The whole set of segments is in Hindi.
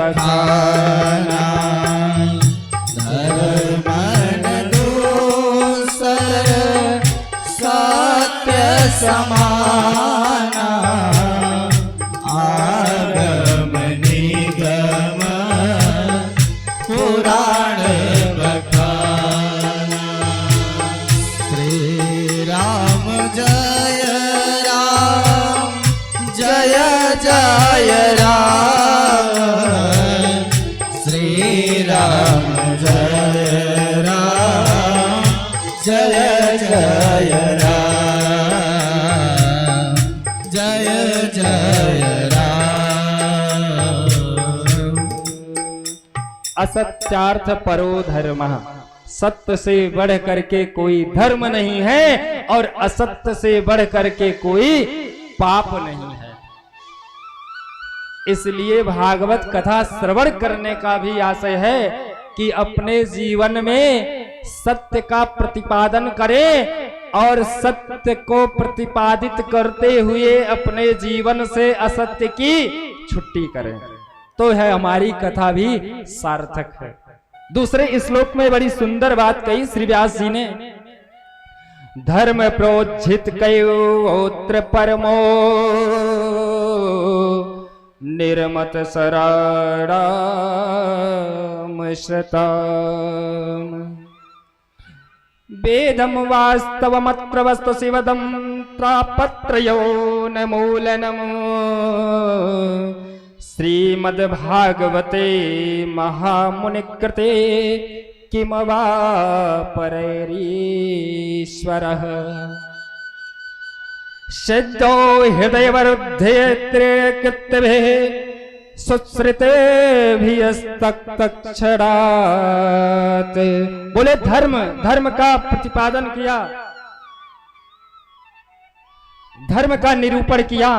बखाना। धर्म दूसर सत्य समाना, आगम निगम पुराण बखाना। श्री राम जय राम, जय जय राम। श्री राम जय राम, जय जय राम, जय जय राम। असत्यार्थ परो धर्मः, सत्य से बढ़ करके कोई धर्म नहीं है और असत्य से बढ़ करके कोई पाप नहीं है। इसलिए भागवत कथा श्रवण करने का भी आशय है कि अपने जीवन में सत्य का प्रतिपादन करें और सत्य को प्रतिपादित करते हुए अपने जीवन से असत्य की छुट्टी करें, तो है हमारी कथा भी सार्थक है। दूसरे श्लोक में बड़ी सुंदर बात कही श्री व्यास जी ने। धर्म प्रोज्झित कयोत्र परमो, निर्मत शराणाम श्रताम। वेदम वास्तवमत्र वस्तु शिवदम त्रापत्रयो न मूलनम। श्रीमद्भागवते महामुनिकृते किमवा परैरीश्वरः। सिद्धो हृदयवरुद्धेत्रेकृत्यभिः सुश्रुतेभिस्तक्षरात्। बोले धर्म का प्रतिपादन किया, धर्म का निरूपण किया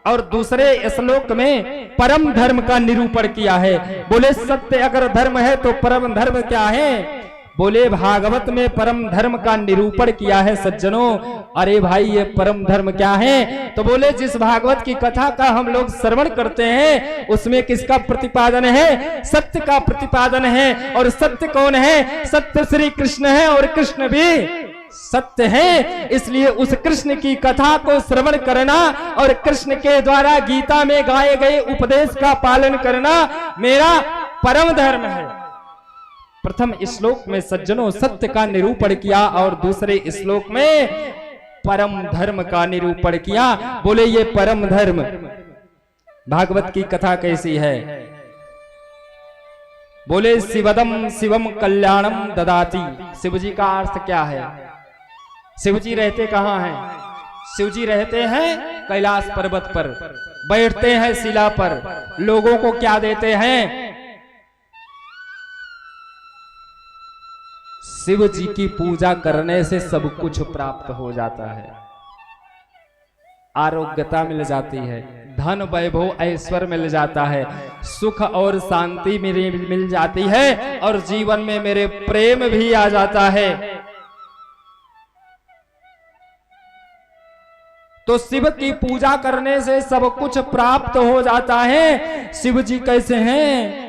और दूसरे श्लोक में परम धर्म का निरूपण किया है। बोले सत्य अगर धर्म है तो परम धर्म क्या है? बोले भागवत में परम धर्म का निरूपण किया है सज्जनों। अरे भाई ये परम धर्म क्या है? तो बोले जिस भागवत की कथा का हम लोग श्रवण करते हैं उसमें किसका प्रतिपादन है? सत्य का प्रतिपादन है। और सत्य कौन है? सत्य श्री कृष्ण है और कृष्ण भी सत्य है। इसलिए उस कृष्ण की कथा को श्रवण करना और कृष्ण के द्वारा गीता में गाए गए उपदेश का पालन करना मेरा परम धर्म है। प्रथम श्लोक में सज्जनों सत्य का निरूपण किया और दूसरे श्लोक में परम धर्म का निरूपण किया। बोले ये परम धर्म भागवत की कथा कैसी है? बोले शिवदम शिवम कल्याणम ददाति। शिव जी का अर्थ क्या है? शिव जी रहते कहाँ हैं? शिव जी रहते हैं कैलाश पर्वत पर, बैठते हैं शिला पर, लोगों को क्या देते हैं? शिव जी की पूजा करने से सब कुछ प्राप्त हो जाता है। आरोग्यता मिल जाती है, धन वैभव ऐश्वर्य मिल जाता है, सुख और शांति मिल जाती है और जीवन में मेरे प्रेम भी आ जाता है। तो शिव की पूजा करने से सब कुछ प्राप्त हो जाता है। शिव जी कैसे हैं?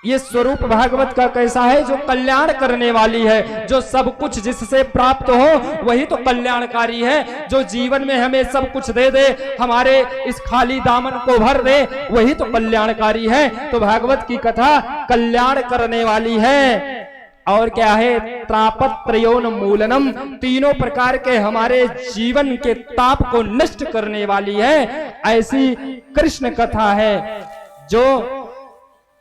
ये स्वरूप भागवत का कैसा है? जो कल्याण करने वाली है, जो सब कुछ जिससे प्राप्त हो वही तो कल्याणकारी है। जो जीवन में हमें सब कुछ दे दे, हमारे इस खाली दामन को भर दे, वही तो कल्याणकारी है। तो भागवत की कथा कल्याण करने वाली है। और क्या है? त्रापत्रयोन मूलनम, तीनों प्रकार के हमारे जीवन के ताप को नष्ट करने वाली है। ऐसी कृष्ण कथा है जो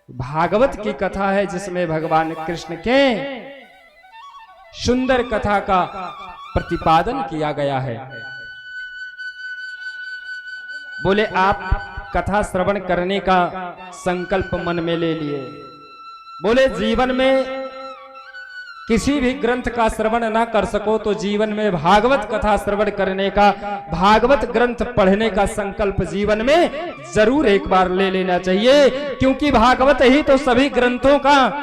भागवत की कथा है, जिसमें भगवान कृष्ण के सुंदर कथा का प्रतिपादन किया गया है। बोले आप कथा श्रवण करने का संकल्प मन में ले लिए। बोले जीवन में किसी भी ग्रंथ का श्रवण ना कर सको तो जीवन में भागवत कथा श्रवण करने का, भागवत ग्रंथ पढ़ने का संकल्प जीवन में जरूर एक बार ले लेना चाहिए। क्योंकि भागवत ही तो सभी ग्रंथों का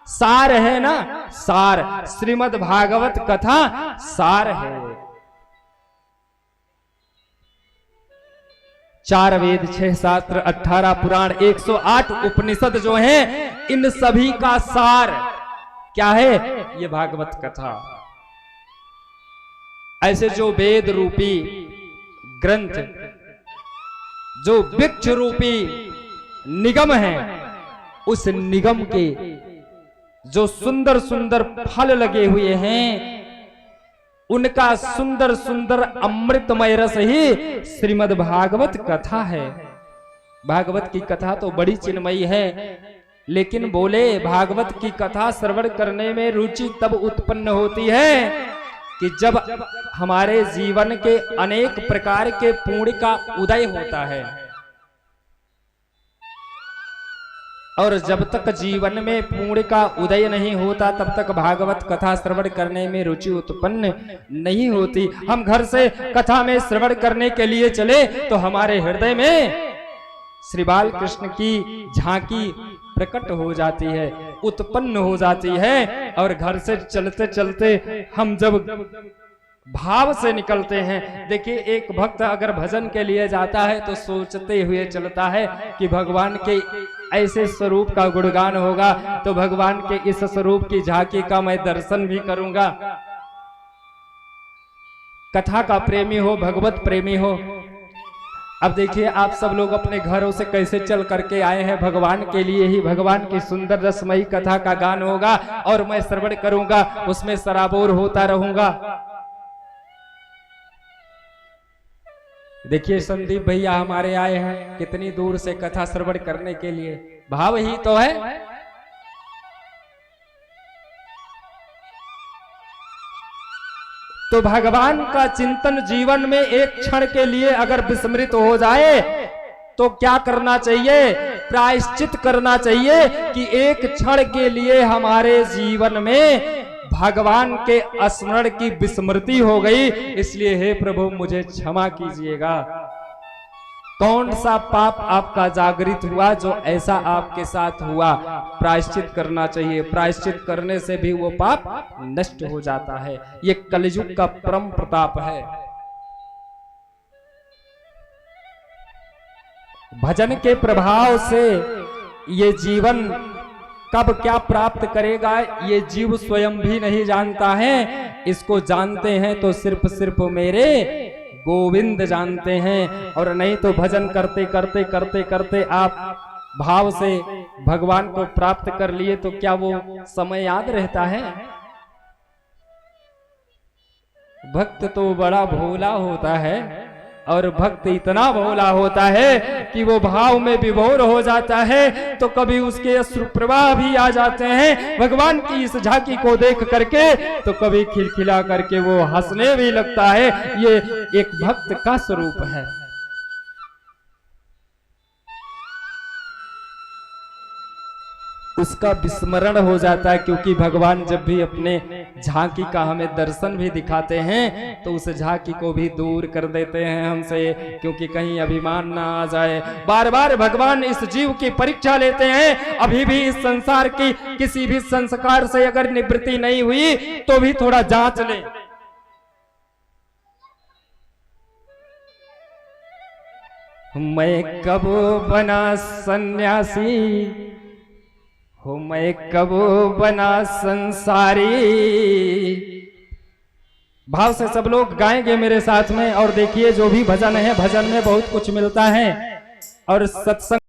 सार है ना। सार, श्रीमद् भागवत कथा सार है। 4 वेद, 6 शास्त्र, 18 पुराण, 108 उपनिषद जो हैं, इन सभी का सार क्या है? ये भागवत कथा। ऐसे जो वेद रूपी ग्रंथ, जो वृक्ष रूपी निगम है, उस निगम के जो सुंदर सुंदर फल लगे हुए हैं, उनका सुंदर सुंदर अमृतमय रस ही श्रीमद् भागवत कथा है। भागवत की कथा तो बड़ी चिन्मयी है, लेकिन बोले भागवत की कथा श्रवण करने में रुचि तब उत्पन्न होती है कि जब हमारे जीवन के अनेक प्रकार के पुण्य का उदय होता है। और जब तक जीवन में पुण्य का उदय नहीं होता, तब तक भागवत कथा श्रवण करने में रुचि उत्पन्न नहीं होती। हम घर से कथा में श्रवण करने के लिए चले तो हमारे हृदय में श्री बाल कृष्ण की झांकी प्रकट हो जाती है, उत्पन्न हो जाती है। और घर से चलते चलते हम जब भाव से निकलते हैं, देखिए एक भक्त अगर भजन के लिए जाता है तो सोचते हुए चलता है कि भगवान के ऐसे स्वरूप का गुणगान होगा तो भगवान के इस स्वरूप की झांकी का मैं दर्शन भी करूंगा। कथा का प्रेमी हो, भगवत प्रेमी हो। अब देखिए आप सब लोग अपने घरों से कैसे चल करके आए हैं, भगवान के लिए ही। भगवान की सुंदर रसमयी कथा का गान होगा और मैं श्रवण करूंगा, उसमें सराबोर होता रहूंगा। देखिए संदीप भैया हमारे आए हैं कितनी दूर से कथा श्रवण करने के लिए। भाव ही तो है। तो भगवान का चिंतन जीवन में एक क्षण के लिए अगर विस्मृत हो जाए तो क्या करना चाहिए? प्रायश्चित करना चाहिए कि एक क्षण के लिए हमारे जीवन में भगवान के स्मरण की विस्मृति हो गई, इसलिए हे प्रभु मुझे क्षमा कीजिएगा। कौन सा पाप आपका जागृत हुआ जो ऐसा आपके साथ हुआ? प्रायश्चित करना चाहिए। प्रायश्चित करने से भी वो पाप नष्ट हो जाता है। ये कलयुग का परम प्रताप है। भजन के प्रभाव से ये जीवन कब क्या प्राप्त करेगा ये जीव स्वयं भी नहीं जानता है। इसको जानते हैं तो सिर्फ मेरे गोविंद जानते हैं। और नहीं तो भजन करते करते करते करते आप भाव से भगवान को प्राप्त कर लिए तो क्या वो समय याद रहता है? भक्त तो बड़ा भोला होता है, और भक्त इतना भोला होता है कि वो भाव में विभोर हो जाता है तो कभी उसके अश्रु प्रवाह भी आ जाते हैं भगवान की इस झांकी को देख करके, तो कभी खिलखिला करके वो हंसने भी लगता है। ये एक भक्त का स्वरूप है। उसका विस्मरण हो जाता है, क्योंकि भगवान जब भी अपने झांकी का हमें दर्शन भी दिखाते हैं तो उस झांकी को भी दूर कर देते हैं हमसे, क्योंकि कहीं अभिमान ना आ जाए। बार बार भगवान इस जीव की परीक्षा लेते हैं। अभी भी इस संसार की किसी भी संस्कार से अगर निवृत्ति नहीं हुई तो भी थोड़ा जांच ले। मैं कब बना सन्यासी हो, मैं कब बना संसारी। भाव से सब लोग गाएंगे मेरे साथ में। और देखिए जो भी भजन है, भजन में बहुत कुछ मिलता है और सत्संग